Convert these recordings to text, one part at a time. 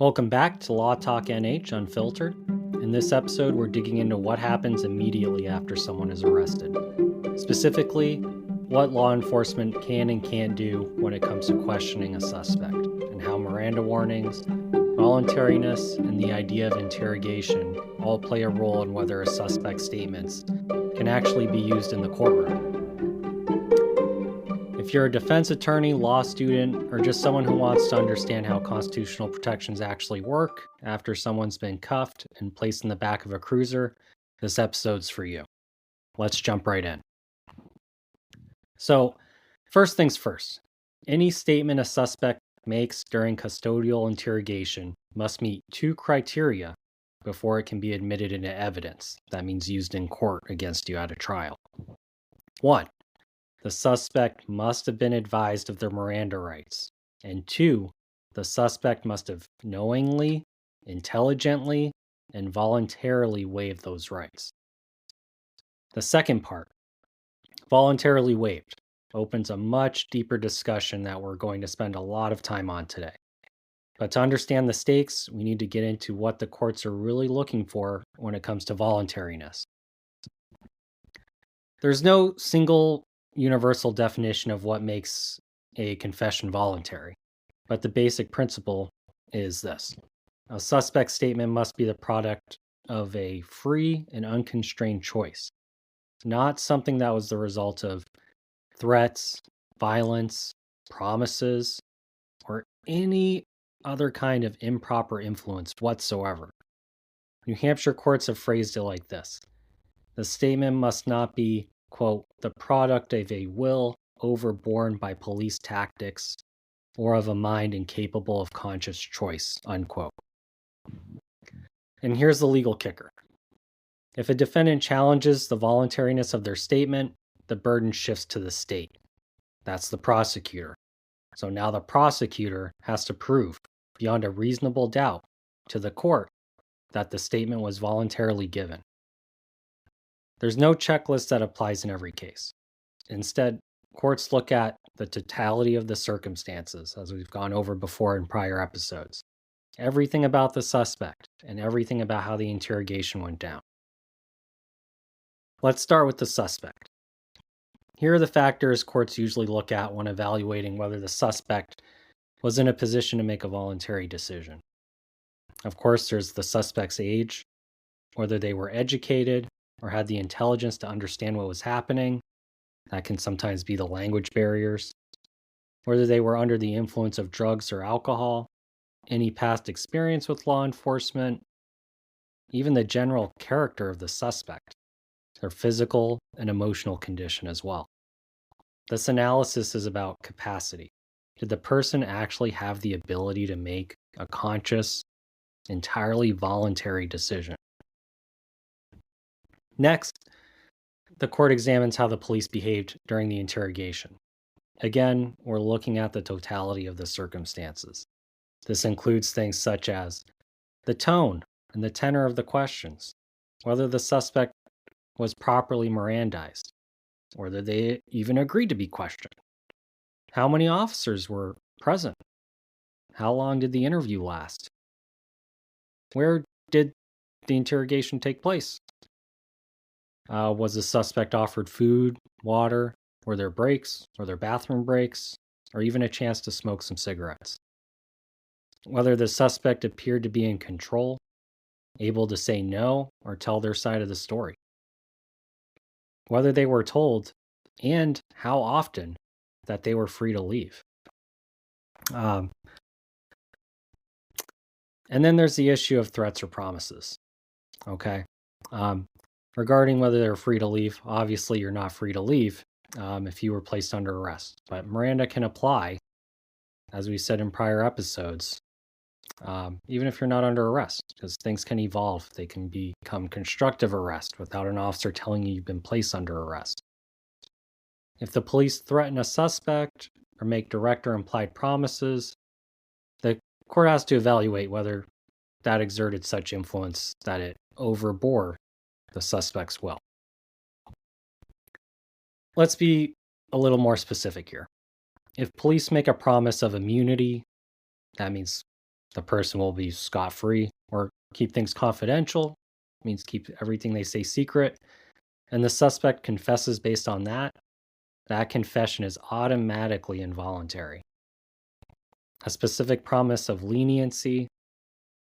Welcome back to Law Talk NH Unfiltered. In this episode, we're digging into what happens immediately after someone is arrested. Specifically, what law enforcement can and can't do when it comes to questioning a suspect, and how Miranda warnings, voluntariness, and the idea of interrogation all play a role in whether a suspect's statements can actually be used in the courtroom. If you're a defense attorney, law student, or just someone who wants to understand how constitutional protections actually work after someone's been cuffed and placed in the back of a cruiser, this episode's for you. Let's jump right in. So, first things first, any statement a suspect makes during custodial interrogation must meet two criteria before it can be admitted into evidence. That means used in court against you at a trial. 1. The suspect must have been advised of their Miranda rights. And 2, the suspect must have knowingly, intelligently, and voluntarily waived those rights. The second part, voluntarily waived, opens a much deeper discussion that we're going to spend a lot of time on today. But to understand the stakes, we need to get into what the courts are really looking for when it comes to voluntariness. There's no single universal definition of what makes a confession voluntary, but the basic principle is this. A suspect's statement must be the product of a free and unconstrained choice, not something that was the result of threats, violence, promises, or any other kind of improper influence whatsoever. New Hampshire courts have phrased it like this. The statement must not be, quote, the product of a will overborne by police tactics or of a mind incapable of conscious choice, unquote. And here's the legal kicker. If a defendant challenges the voluntariness of their statement, the burden shifts to the state. That's the prosecutor. So now the prosecutor has to prove, beyond a reasonable doubt, to the court that the statement was voluntarily given. There's no checklist that applies in every case. Instead, courts look at the totality of the circumstances, as we've gone over before in prior episodes. Everything about the suspect and everything about how the interrogation went down. Let's start with the suspect. Here are the factors courts usually look at when evaluating whether the suspect was in a position to make a voluntary decision. Of course, there's the suspect's age, whether they were educated or had the intelligence to understand what was happening. That can sometimes be the language barriers. Whether they were under the influence of drugs or alcohol, any past experience with law enforcement, even the general character of the suspect, their physical and emotional condition as well. This analysis is about capacity. Did the person actually have the ability to make a conscious, entirely voluntary decision? Next, the court examines how the police behaved during the interrogation. Again, we're looking at the totality of the circumstances. This includes things such as the tone and the tenor of the questions, whether the suspect was properly Mirandized, whether they even agreed to be questioned, how many officers were present, how long did the interview last, where did the interrogation take place, was the suspect offered food, water, were there breaks, were there bathroom breaks, or even a chance to smoke some cigarettes, whether the suspect appeared to be in control, able to say no or tell their side of the story, whether they were told and how often that they were free to leave. And then there's the issue of threats or promises. Okay. Regarding whether they're free to leave, obviously you're not free to leave if you were placed under arrest. But Miranda can apply, as we said in prior episodes, even if you're not under arrest, because things can evolve. They can become constructive arrest without an officer telling you you've been placed under arrest. If the police threaten a suspect or make direct or implied promises, the court has to evaluate whether that exerted such influence that it overbore the suspect's will. Let's be a little more specific here. If police make a promise of immunity, that means the person will be scot-free, or keep things confidential, means keep everything they say secret, and the suspect confesses based on that, that confession is automatically involuntary. A specific promise of leniency,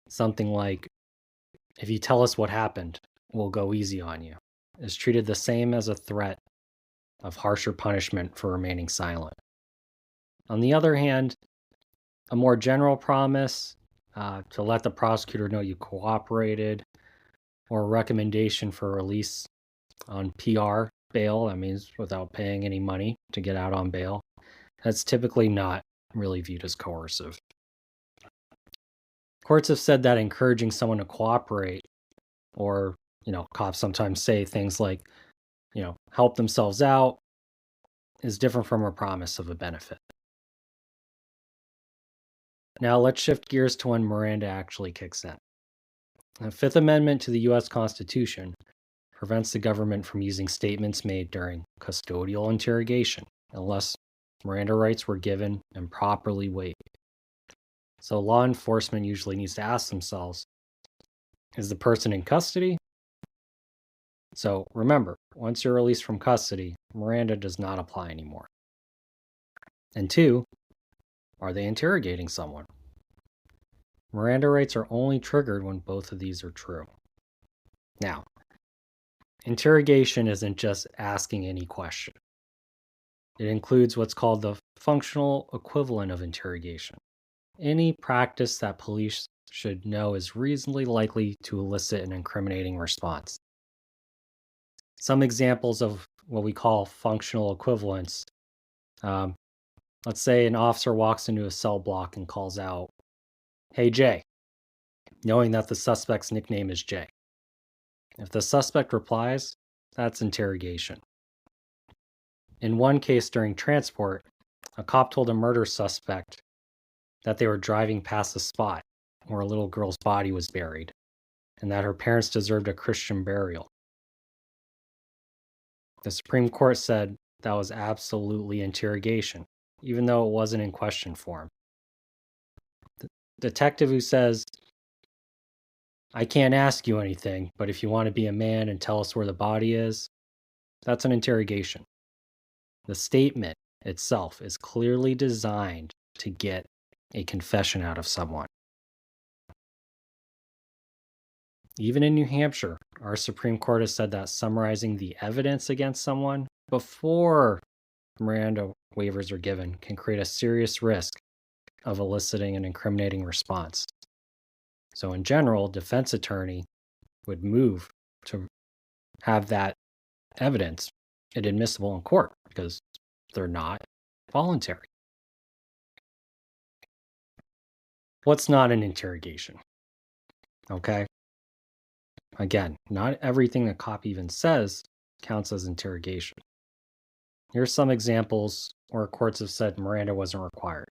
something like, if you tell us what happened, we'll go easy on you, is treated the same as a threat of harsher punishment for remaining silent. On the other hand, a more general promise to let the prosecutor know you cooperated, or a recommendation for release on PR bail, that means without paying any money to get out on bail, that's typically not really viewed as coercive. Courts have said that encouraging someone to cooperate, or, cops sometimes say things like, help themselves out, is different from a promise of a benefit. Now let's shift gears to when Miranda actually kicks in. The Fifth Amendment to the U.S. Constitution prevents the government from using statements made during custodial interrogation unless Miranda rights were given and properly waived. So law enforcement usually needs to ask themselves, is the person in custody? So remember, once you're released from custody, Miranda does not apply anymore. And 2, are they interrogating someone? Miranda rights are only triggered when both of these are true. Now, interrogation isn't just asking any question. It includes what's called the functional equivalent of interrogation. Any practice that police should know is reasonably likely to elicit an incriminating response. Some examples of what we call functional equivalence. Let's say an officer walks into a cell block and calls out, "Hey, Jay," knowing that the suspect's nickname is Jay. If the suspect replies, that's interrogation. In one case during transport, a cop told a murder suspect that they were driving past a spot where a little girl's body was buried and that her parents deserved a Christian burial. The Supreme Court said that was absolutely interrogation, even though it wasn't in question form. The detective who says, "I can't ask you anything, but if you want to be a man and tell us where the body is," that's an interrogation. The statement itself is clearly designed to get a confession out of someone. Even in New Hampshire, our Supreme Court has said that summarizing the evidence against someone before Miranda waivers are given can create a serious risk of eliciting an incriminating response. So in general, defense attorney would move to have that evidence inadmissible in court because they're not voluntary. What's not an interrogation? Okay. Again, not everything a cop even says counts as interrogation. Here's some examples where courts have said Miranda wasn't required.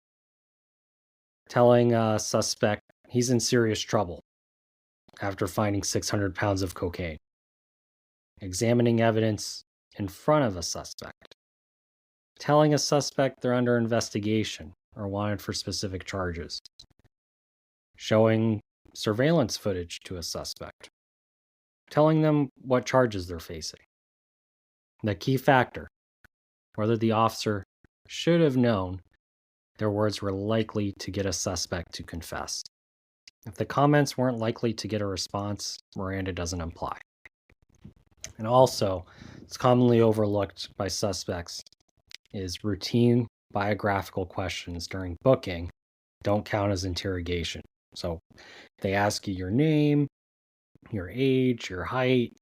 Telling a suspect he's in serious trouble after finding 600 pounds of cocaine. Examining evidence in front of a suspect. Telling a suspect they're under investigation or wanted for specific charges. Showing surveillance footage to a suspect. Telling them what charges they're facing. The key factor, whether the officer should have known their words were likely to get a suspect to confess. If the comments weren't likely to get a response, Miranda doesn't apply. And also, it's commonly overlooked by suspects is routine biographical questions during booking don't count as interrogation. So they ask you your name, your age, your height,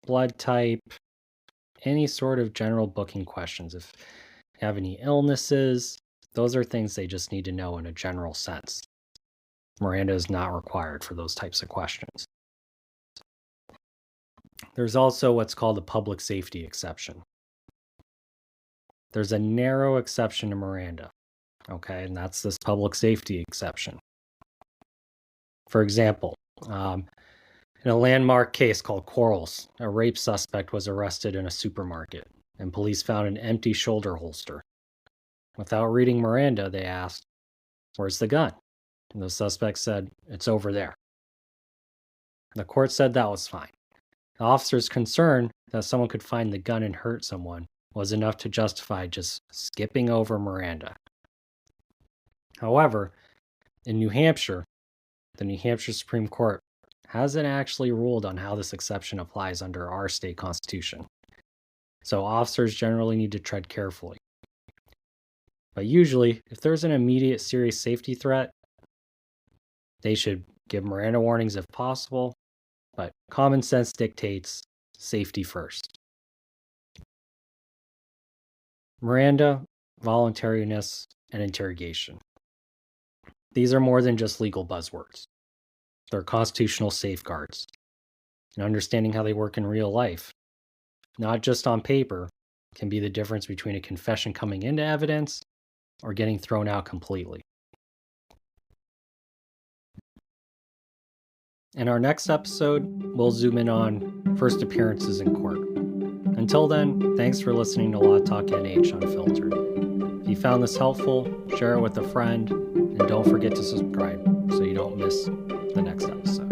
blood type, any sort of general booking questions. If you have any illnesses, those are things they just need to know in a general sense. Miranda is not required for those types of questions. There's also what's called a public safety exception. There's a narrow exception to Miranda, okay, and that's this public safety exception. For example, in a landmark case called Quarles, a rape suspect was arrested in a supermarket, and police found an empty shoulder holster. Without reading Miranda, they asked, "Where's the gun?" And the suspect said, "It's over there." The court said that was fine. The officer's concern that someone could find the gun and hurt someone was enough to justify just skipping over Miranda. However, in New Hampshire, the New Hampshire Supreme Court hasn't actually ruled on how this exception applies under our state constitution. So officers generally need to tread carefully. But usually, if there's an immediate serious safety threat, they should give Miranda warnings if possible, but common sense dictates safety first. Miranda, voluntariness, and interrogation. These are more than just legal buzzwords. They're constitutional safeguards. And understanding how they work in real life, not just on paper, can be the difference between a confession coming into evidence or getting thrown out completely. In our next episode, we'll zoom in on first appearances in court. Until then, thanks for listening to Law Talk NH Unfiltered. If you found this helpful, share it with a friend, and don't forget to subscribe so you don't miss the next episode.